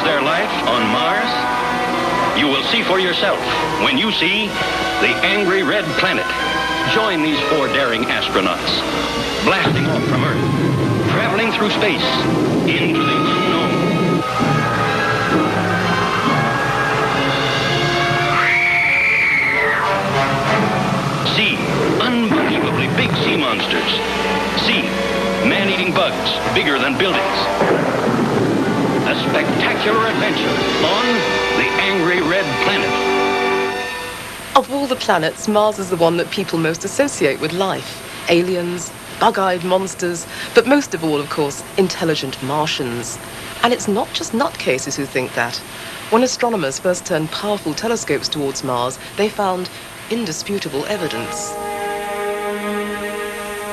there life on Mars? You will see for yourself when you see the Angry Red Planet. Join these 4 daring astronauts, blasting off from Earth, traveling through space, into the unknown. See unbelievably big sea monsters. See man-eating bugs bigger than buildings. A spectacular adventure on the Angry Red Planet. Of all the planets, Mars is the one that people most associate with life. Aliens, bug-eyed monsters, but most of all, of course, intelligent Martians. And it's not just nutcases who think that. When astronomers first turned powerful telescopes towards Mars, they found indisputable evidence.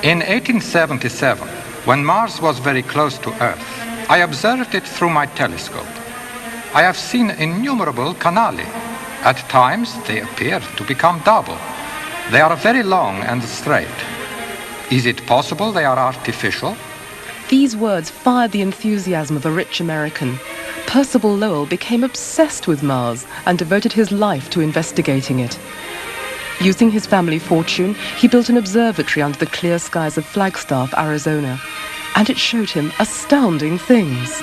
In 1877, when Mars was very close to Earth, I observed it through my telescope. I have seen innumerable canali. At times, they appear to become double. They are very long and straight. Is it possible they are artificial? These words fired the enthusiasm of a rich American. Percival Lowell became obsessed with Mars and devoted his life to investigating it. Using his family fortune, he built an observatory under the clear skies of Flagstaff, Arizona, and it showed him astounding things.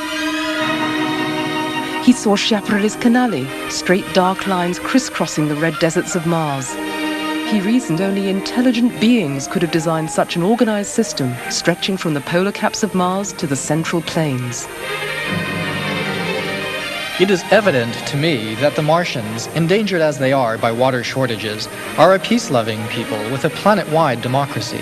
He saw Schiaparelli's canali, straight dark lines crisscrossing the red deserts of Mars. He reasoned only intelligent beings could have designed such an organized system, stretching from the polar caps of Mars to the central plains. It is evident to me that the Martians, endangered as they are by water shortages, are a peace-loving people with a planet-wide democracy.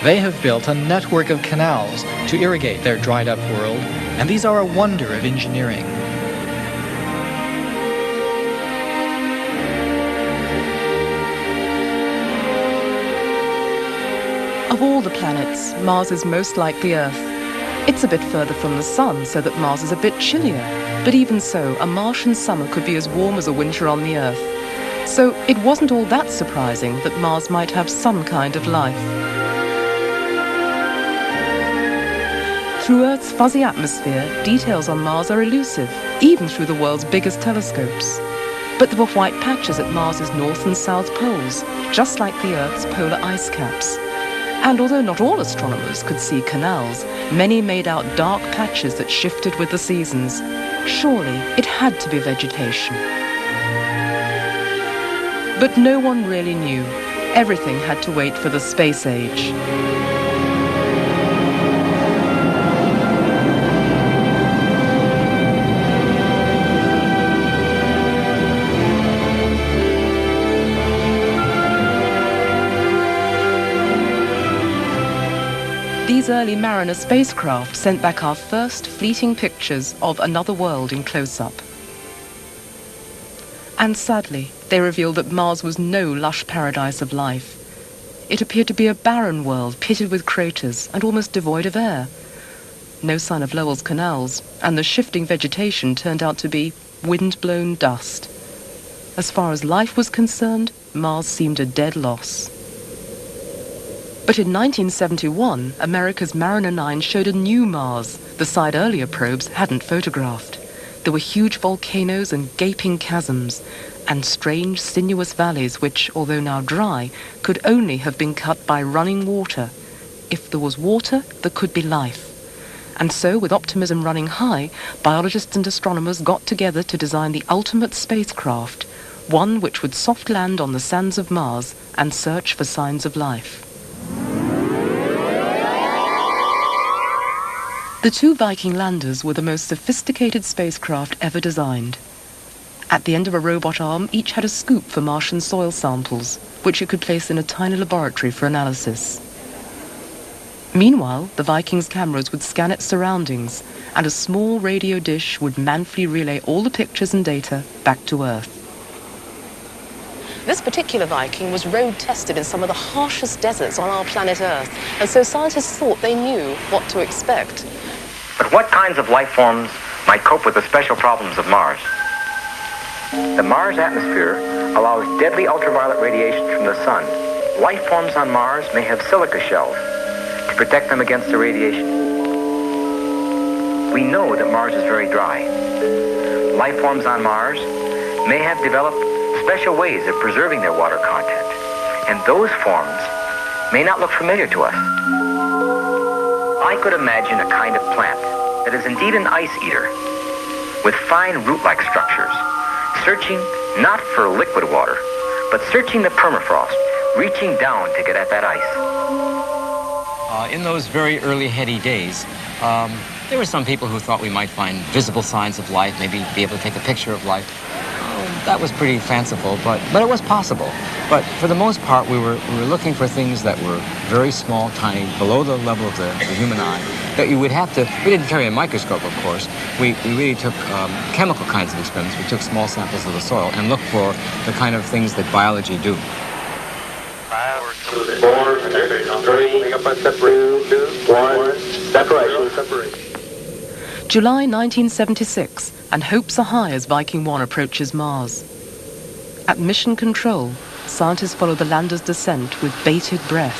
They have built a network of canals to irrigate their dried-up world, and these are a wonder of engineering. Of all the planets, Mars is most like the Earth. It's a bit further from the sun, so that Mars is a bit chillier. But even so, a Martian summer could be as warm as a winter on the Earth. So it wasn't all that surprising that Mars might have some kind of life. Through Earth's fuzzy atmosphere, details on Mars are elusive, even through the world's biggest telescopes. But there were white patches at Mars's north and south poles, just like the Earth's polar ice caps. And although not all astronomers could see canals, many made out dark patches that shifted with the seasons. Surely it had to be vegetation. But no one really knew. Everything had to wait for the space age. These early Mariner spacecraft sent back our first fleeting pictures of another world in close-up. And sadly, they revealed that Mars was no lush paradise of life. It appeared to be a barren world pitted with craters and almost devoid of air. No sign of Lowell's canals, and the shifting vegetation turned out to be wind-blown dust. As far as life was concerned, Mars seemed a dead loss. But in 1971, America's Mariner 9 showed a new Mars, the side earlier probes hadn't photographed. There were huge volcanoes and gaping chasms, and strange, sinuous valleys which, although now dry, could only have been cut by running water. If there was water, there could be life. And so, with optimism running high, biologists and astronomers got together to design the ultimate spacecraft, one which would soft land on the sands of Mars and search for signs of life. The 2 Viking landers were the most sophisticated spacecraft ever designed. At the end of a robot arm, each had a scoop for Martian soil samples, which it could place in a tiny laboratory for analysis. Meanwhile, the Viking's cameras would scan its surroundings, and a small radio dish would manfully relay all the pictures and data back to Earth. This particular Viking was road-tested in some of the harshest deserts on our planet Earth, and so scientists thought they knew what to expect. But what kinds of life forms might cope with the special problems of Mars? The Mars atmosphere allows deadly ultraviolet radiation from the sun. Life forms on Mars may have silica shells to protect them against the radiation. We know that Mars is very dry. life forms on Mars may have developed special ways of preserving their water content, and those forms may not look familiar to us. I could imagine a kind of plant that is indeed an ice eater, with fine root-like structures, searching not for liquid water, but searching the permafrost, reaching down to get at that ice. In those very early heady days, there were some people who thought we might find visible signs of life, maybe be able to take a picture of life. That was pretty fanciful, but it was possible. But for the most part, we were looking for things that were very small, tiny, below the level of the human eye, that you would have to, we didn't carry a microscope, of course. We really took chemical kinds of experiments. We took small samples of the soil and looked for the kind of things that biology do. 5, 4, 3, 2, 1, separation. July 1976, and hopes are high as Viking 1 approaches Mars. At Mission Control, scientists follow the lander's descent with bated breath.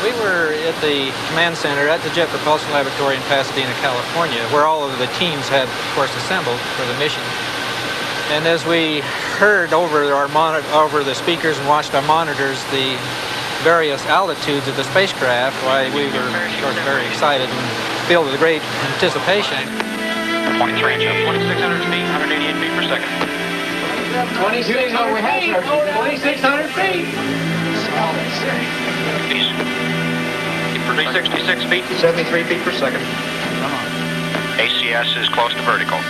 We were at the command center at the Jet Propulsion Laboratory in Pasadena, California, where all of the teams had, of course, assembled for the mission. And as we heard over the speakers and watched our monitors the various altitudes of the spacecraft, why we were, of course, very excited and filled with great anticipation. Point range of 2,600 feet, 188 feet per second. 2,600 feet! 2,600 feet! 366 feet. 73 feet per second. ACS is close to vertical.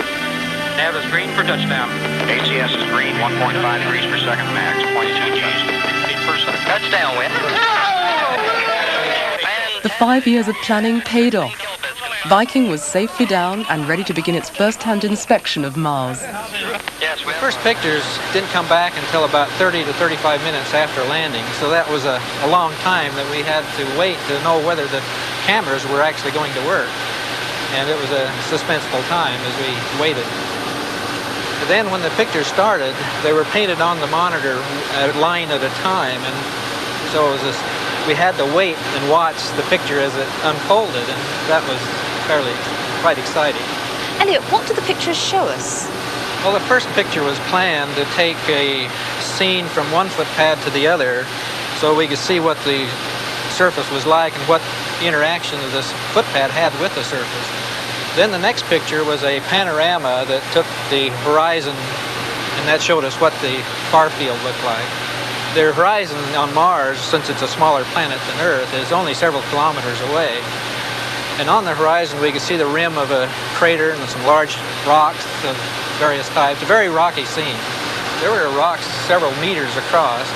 Nav is green for touchdown. ACS is green, 1.5 degrees per second max, 0.2 Gs feet per second. Touchdown, wind. The 5 years of planning paid off. Viking was safely down and ready to begin its first-hand inspection of Mars. The first pictures didn't come back until about 30 to 35 minutes after landing, so that was a long time that we had to wait to know whether the cameras were actually going to work. And it was a suspenseful time as we waited. But then when the pictures started, they were painted on the monitor a line at a time, and so it was we had to wait and watch the picture as it unfolded, and that was quite exciting. Elliot, what do the pictures show us? Well, the first picture was planned to take a scene from one footpad to the other so we could see what the surface was like and what interaction this footpad had with the surface. Then the next picture was a panorama that took the horizon, and that showed us what the far field looked like. The horizon on Mars, since it's a smaller planet than Earth, is only several kilometers away. And on the horizon, we could see the rim of a crater and some large rocks of various types, a very rocky scene. There were rocks several meters across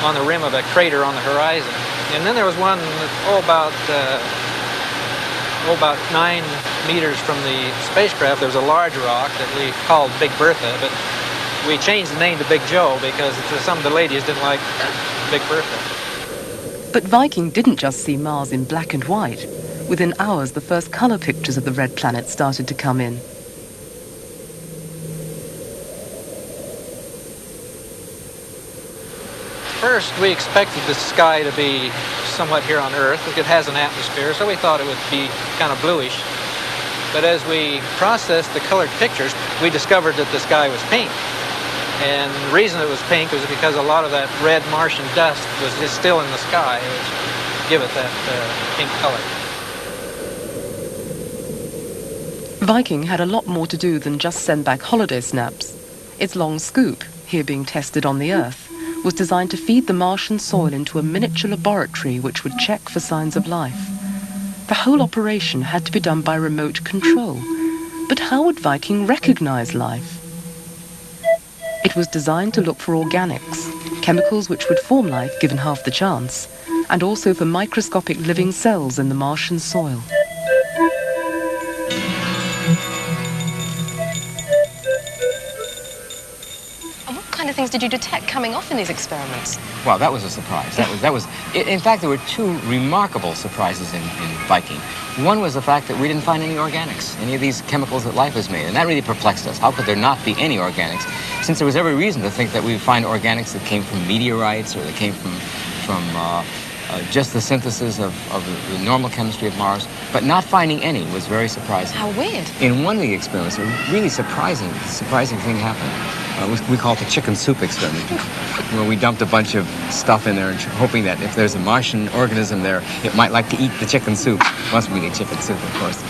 on the rim of a crater on the horizon. And then there was one about 9 meters from the spacecraft. There was a large rock that we called Big Bertha, but we changed the name to Big Joe because some of the ladies didn't like Big Bertha. But Viking didn't just see Mars in black and white. Within hours, the first color pictures of the red planet started to come in. First, we expected the sky to be somewhat here on Earth. It has an atmosphere, so we thought it would be kind of bluish. But as we processed the colored pictures, we discovered that the sky was pink. And the reason it was pink was because a lot of that red Martian dust was just still in the sky, which give it that pink color. Viking had a lot more to do than just send back holiday snaps. Its long scoop, here being tested on the Earth, was designed to feed the Martian soil into a miniature laboratory which would check for signs of life. The whole operation had to be done by remote control. But how would Viking recognize life? It was designed to look for organics, chemicals which would form life given half the chance, and also for microscopic living cells in the Martian soil. What kind of things did you detect coming off in these experiments? Well, that was a surprise. In fact, there were two remarkable surprises in Viking. One was the fact that we didn't find any organics, any of these chemicals that life is made, and that really perplexed us. How could there not be any organics, since there was every reason to think that we would find organics that came from meteorites or that came from just the synthesis of the normal chemistry of Mars, but not finding any was very surprising. How weird. In one of the experiments, a really surprising thing happened. We call it the chicken soup experiment, where we dumped a bunch of stuff in there, hoping that if there's a Martian organism there, it might like to eat the chicken soup. It wasn't really chicken soup, of course.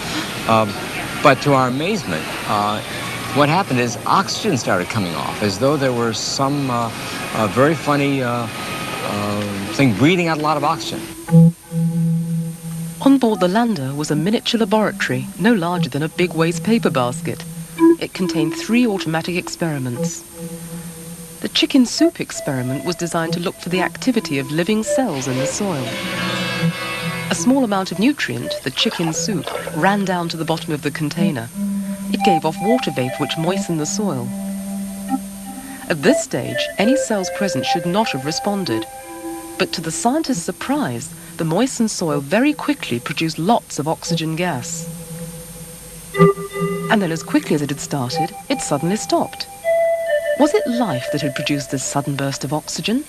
But to our amazement, what happened is oxygen started coming off, as though there were some very funny thing breathing out a lot of oxygen. On board the lander was a miniature laboratory, no larger than a big waste paper basket. It contained 3 automatic experiments. The chicken soup experiment was designed to look for the activity of living cells in the soil. A small amount of nutrient, the chicken soup, ran down to the bottom of the container. It gave off water vapor which moistened the soil. At this stage, any cells present should not have responded. But to the scientists' surprise, the moistened soil very quickly produced lots of oxygen gas. And then as quickly as it had started, it suddenly stopped. Was it life that had produced this sudden burst of oxygen?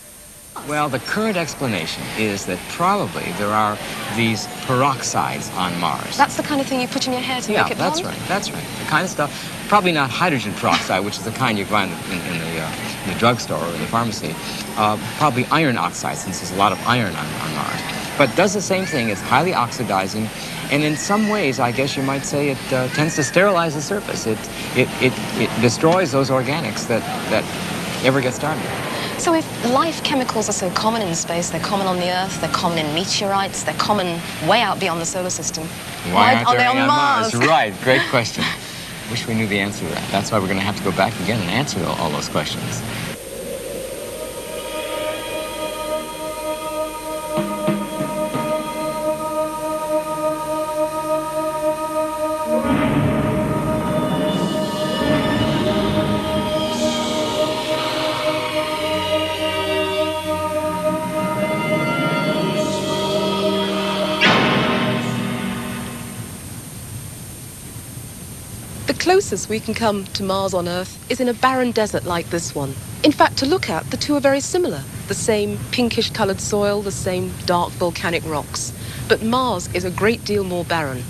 Well, the current explanation is that probably there are these peroxides on Mars. That's the kind of thing you put in your hair to make it blonde? Yeah, that's right. The kind of stuff, probably not hydrogen peroxide, which is the kind you find in the drugstore or in the pharmacy. Probably iron oxide, since there's a lot of iron on Mars. But does the same thing. It's highly oxidizing, and in some ways, I guess you might say, it tends to sterilize the surface. It destroys those organics that ever get started. So if life chemicals are so common in space, they're common on the Earth, they're common in meteorites, they're common way out beyond the solar system, why aren't they they on Mars? Right, great question. Wish we knew the answer to that. That's why we're going to have to go back again and answer all those questions. The closest we can come to Mars on Earth is in a barren desert like this one. In fact, to look at, the two are very similar. The same pinkish-coloured soil, the same dark volcanic rocks. But Mars is a great deal more barren.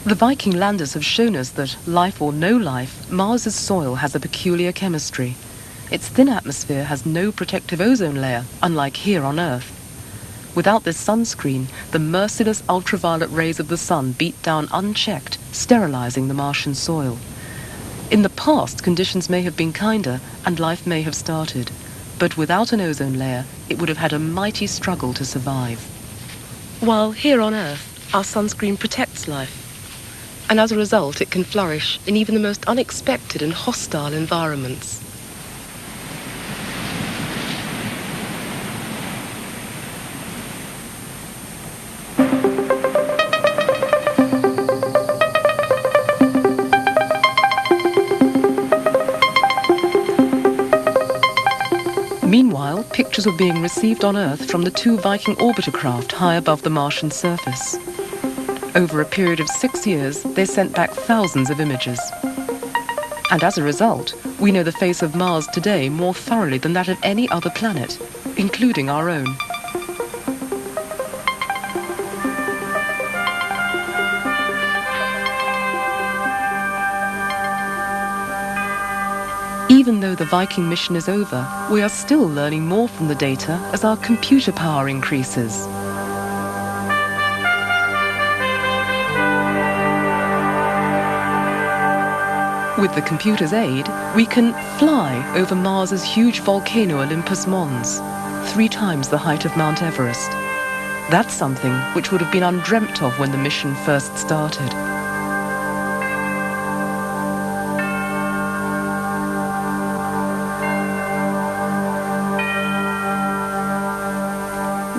The Viking landers have shown us that, life or no life, Mars's soil has a peculiar chemistry. Its thin atmosphere has no protective ozone layer, unlike here on Earth. Without this sunscreen, the merciless ultraviolet rays of the sun beat down unchecked, sterilizing the Martian soil. In the past, conditions may have been kinder and life may have started. But without an ozone layer, it would have had a mighty struggle to survive. While here on Earth, our sunscreen protects life. And as a result, it can flourish in even the most unexpected and hostile environments. Meanwhile, pictures were being received on Earth from the 2 Viking orbiter craft high above the Martian surface. Over a period of 6 years, they sent back thousands of images. And as a result, we know the face of Mars today more thoroughly than that of any other planet, including our own. Even though the Viking mission is over, we are still learning more from the data as our computer power increases. With the computer's aid, we can fly over Mars's huge volcano Olympus Mons, 3 times the height of Mount Everest. That's something which would have been undreamt of when the mission first started.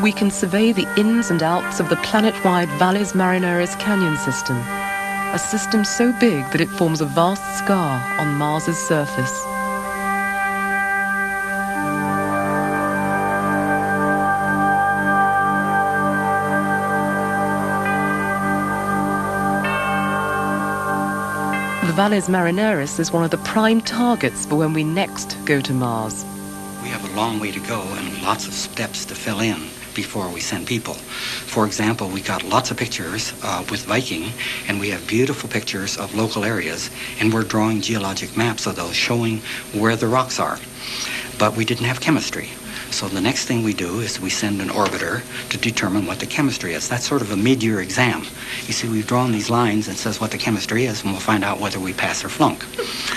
We can survey the ins and outs of the planet-wide Valles Marineris Canyon system, a system so big that it forms a vast scar on Mars's surface. The Valles Marineris is one of the prime targets for when we next go to Mars. We have a long way to go and lots of steps to fill in before we send people. For example, we got lots of pictures with Viking, and we have beautiful pictures of local areas, and we're drawing geologic maps of those showing where the rocks are. But we didn't have chemistry. So the next thing we do is we send an orbiter to determine what the chemistry is. That's sort of a mid-year exam. You see, we've drawn these lines and says what the chemistry is, and we'll find out whether we pass or flunk.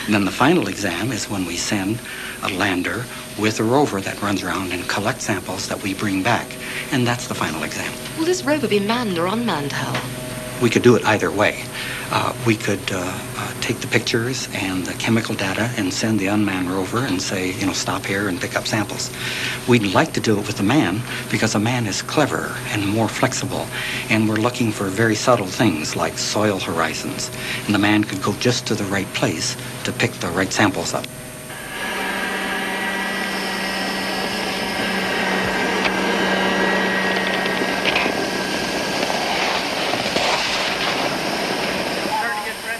And then the final exam is when we send a lander with a rover that runs around and collects samples that we bring back. And that's the final exam. Will this rover be manned or unmanned, Hal? We could do it either way. We could take the pictures and the chemical data and send the unmanned rover and say, stop here and pick up samples. We'd like to do it with a man because a man is cleverer and more flexible, and we're looking for very subtle things like soil horizons, and the man could go just to the right place to pick the right samples up.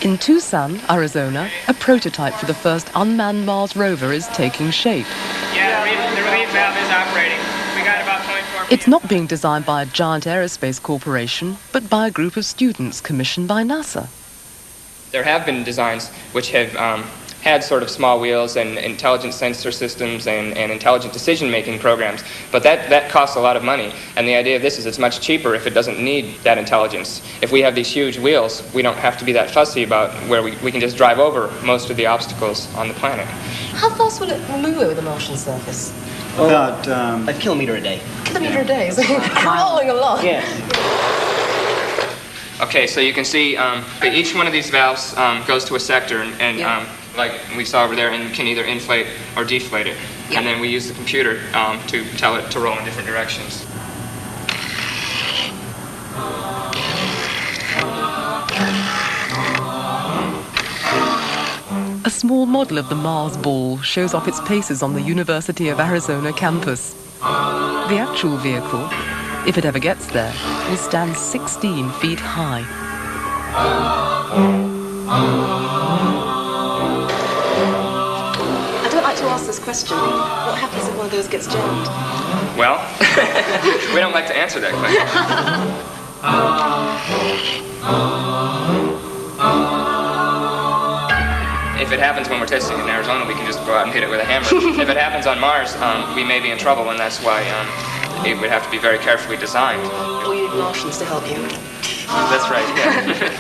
In Tucson, Arizona, a prototype for the first unmanned Mars rover is taking shape. Yeah, the relief valve is operating. We got about 24 It's not being designed by a giant aerospace corporation, but by a group of students commissioned by NASA. There have been designs which have had sort of small wheels and intelligent sensor systems and intelligent decision-making programs, but that costs a lot of money. And the idea of this is it's much cheaper if it doesn't need that intelligence. If we have these huge wheels, we don't have to be that fussy about where we can just drive over most of the obstacles on the planet. How fast will it move over the Martian surface? About a kilometer a day. Kilometer a day, so crawling along. Yeah. Okay, so you can see each one of these valves goes to a sector, and like we saw over there, and can either inflate or deflate it. Yeah. And then we use the computer to tell it to roll in different directions. A small model of the Mars ball shows off its paces on the University of Arizona campus. The actual vehicle, if it ever gets there, will stand 16 feet high. I don't like to ask this question. What happens if one of those gets jammed? Well, we don't like to answer that question. If it happens when we're testing in Arizona, we can just go out and hit it with a hammer. If it happens on Mars, we may be in trouble, and that's why it would have to be very carefully designed. Or you need Martians to help you. That's right, yeah.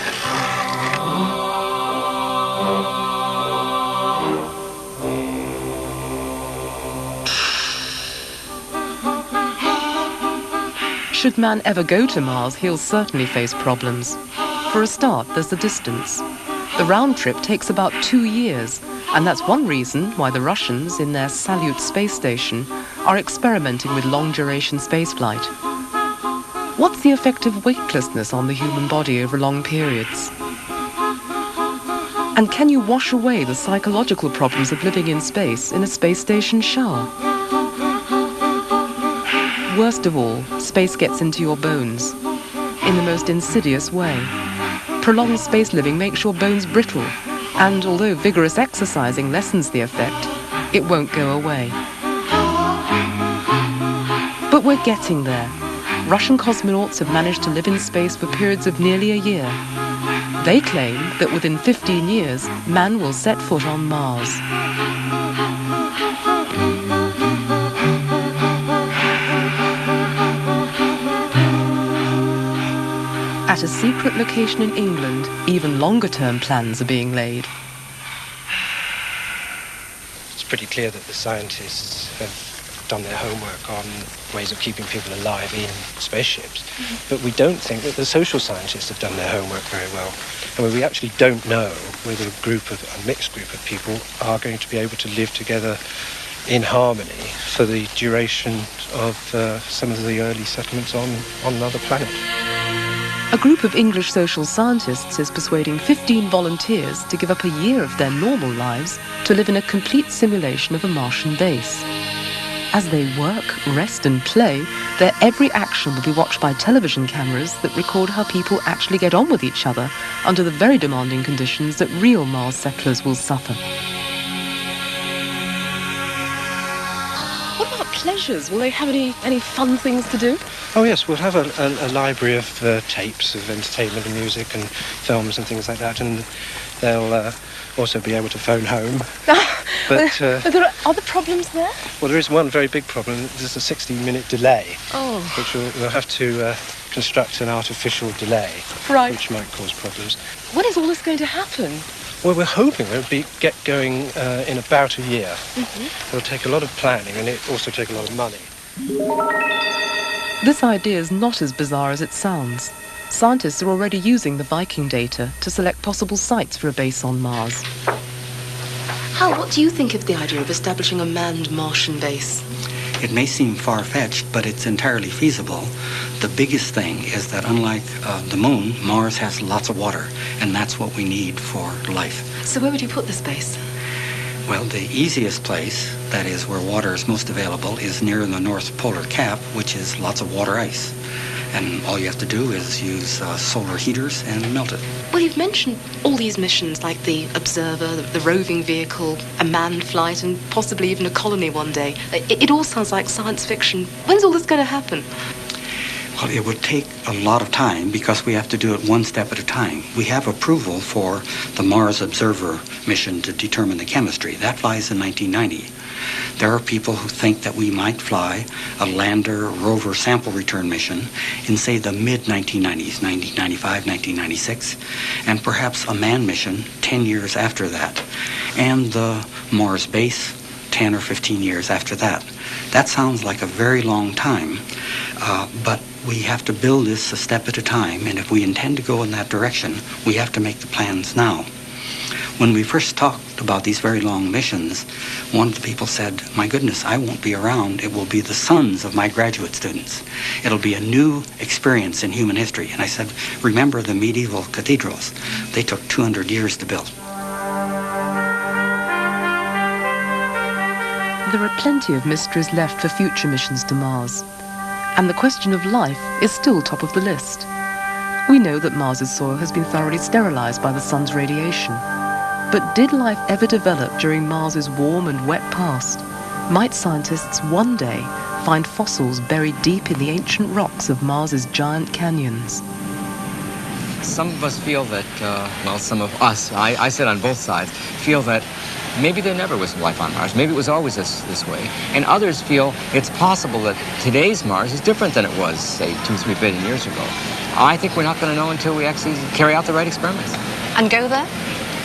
Should man ever go to Mars, he'll certainly face problems. For a start, there's the distance. The round trip takes about 2 years, and that's one reason why the Russians, in their Salyut space station, are experimenting with long-duration spaceflight. What's the effect of weightlessness on the human body over long periods? And can you wash away the psychological problems of living in space in a space station shower? Worst of all, space gets into your bones in the most insidious way. Prolonged space living makes your bones brittle, and although vigorous exercising lessens the effect, it won't go away. But we're getting there. Russian cosmonauts have managed to live in space for periods of nearly a year. They claim that within 15 years, man will set foot on Mars. At a secret location in England, even longer-term plans are being laid. It's pretty clear that the scientists have done their homework on ways of keeping people alive in spaceships, but we don't think that the social scientists have done their homework very well. And we actually don't know whether a mixed group of people are going to be able to live together in harmony for the duration of some of the early settlements on another planet. A group of English social scientists is persuading 15 volunteers to give up a year of their normal lives to live in a complete simulation of a Martian base. As they work, rest and play, their every action will be watched by television cameras that record how people actually get on with each other under the very demanding conditions that real Mars settlers will suffer. What about pleasures? Will they have any fun things to do? Oh yes, we'll have a library of tapes of entertainment and music and films and things like that, and they'll also be able to phone home. But there are other problems there? Well, there is one very big problem. There's a 60-minute delay, which we'll have to construct an artificial delay, which might cause problems. When is all this going to happen? Well, we're hoping it'll get going in about a year. It'll take a lot of planning, and it also take a lot of money. This idea is not as bizarre as it sounds. Scientists are already using the Viking data to select possible sites for a base on Mars. Hal, what do you think of the idea of establishing a manned Martian base? It may seem far-fetched, but it's entirely feasible. The biggest thing is that unlike the moon, Mars has lots of water, and that's what we need for life. So where would you put this base? Well, the easiest place, that is where water is most available, is near the North Polar Cap, which is lots of water ice. And all you have to do is use solar heaters and melt it. Well, you've mentioned all these missions, like the Observer, the roving vehicle, a manned flight, and possibly even a colony one day. It all sounds like science fiction. When's all this going to happen? Well, it would take a lot of time because we have to do it one step at a time. We have approval for the Mars Observer mission to determine the chemistry. That flies in 1990. There are people who think that we might fly a lander rover sample return mission in, say, the mid-1990s, 1995, 1996, and perhaps a manned mission 10 years after that, and the Mars base 10 or 15 years after that. That sounds like a very long time, but we have to build this a step at a time, and if we intend to go in that direction, we have to make the plans now. When we first talked about these very long missions, one of the people said, "My goodness, I won't be around. It will be the sons of my graduate students. It'll be a new experience in human history." And I said, "Remember the medieval cathedrals? They took 200 years to build." There are plenty of mysteries left for future missions to Mars. And the question of life is still top of the list. We know that Mars's soil has been thoroughly sterilized by the sun's radiation. But did life ever develop during Mars's warm and wet past? Might scientists one day find fossils buried deep in the ancient rocks of Mars's giant canyons? Some of us feel that, some of us, I sit on both sides, feel that maybe there never was life on Mars. Maybe it was always this way. And others feel it's possible that today's Mars is different than it was, say, 2-3 billion years ago. I think we're not going to know until we actually carry out the right experiments. And go there?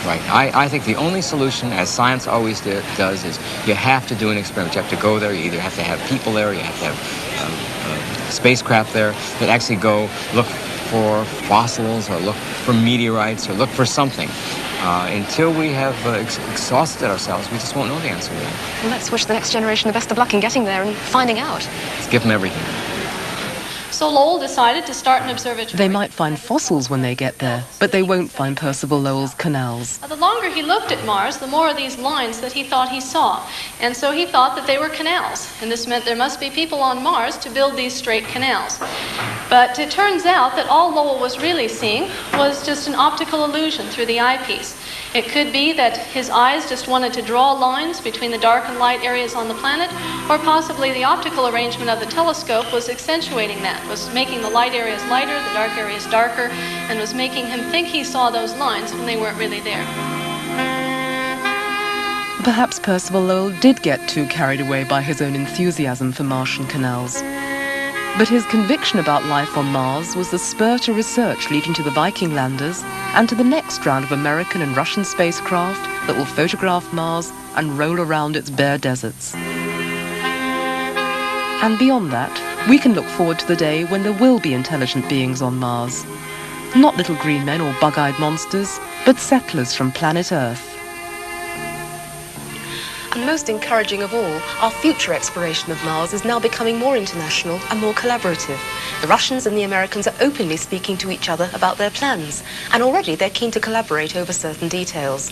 Right. I think the only solution, as science always does, is you have to do an experiment. You have to go there. You either have to have people there, you have to have spacecraft there that actually go look for fossils or look for meteorites or look for something. Until we have exhausted ourselves, we just won't know the answer to that. Well, let's wish the next generation the best of luck in getting there and finding out. Let's give them everything. So Lowell decided to start an observatory. They might find fossils when they get there, but they won't find Percival Lowell's canals. The longer he looked at Mars, the more of these lines that he thought he saw. And so he thought that they were canals. And this meant there must be people on Mars to build these straight canals. But it turns out that all Lowell was really seeing was just an optical illusion through the eyepiece. It could be that his eyes just wanted to draw lines between the dark and light areas on the planet, or possibly the optical arrangement of the telescope was accentuating that, was making the light areas lighter, the dark areas darker, and was making him think he saw those lines when they weren't really there. Perhaps Percival Lowell did get too carried away by his own enthusiasm for Martian canals. But his conviction about life on Mars was the spur to research leading to the Viking landers and to the next round of American and Russian spacecraft that will photograph Mars and roll around its bare deserts. And beyond that, we can look forward to the day when there will be intelligent beings on Mars. Not little green men or bug-eyed monsters, but settlers from planet Earth. And most encouraging of all, our future exploration of Mars is now becoming more international and more collaborative. The Russians and the Americans are openly speaking to each other about their plans, and already they're keen to collaborate over certain details.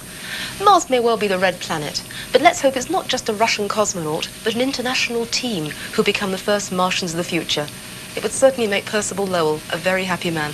Mars may well be the red planet, but let's hope it's not just a Russian cosmonaut, but an international team who become the first Martians of the future. It would certainly make Percival Lowell a very happy man.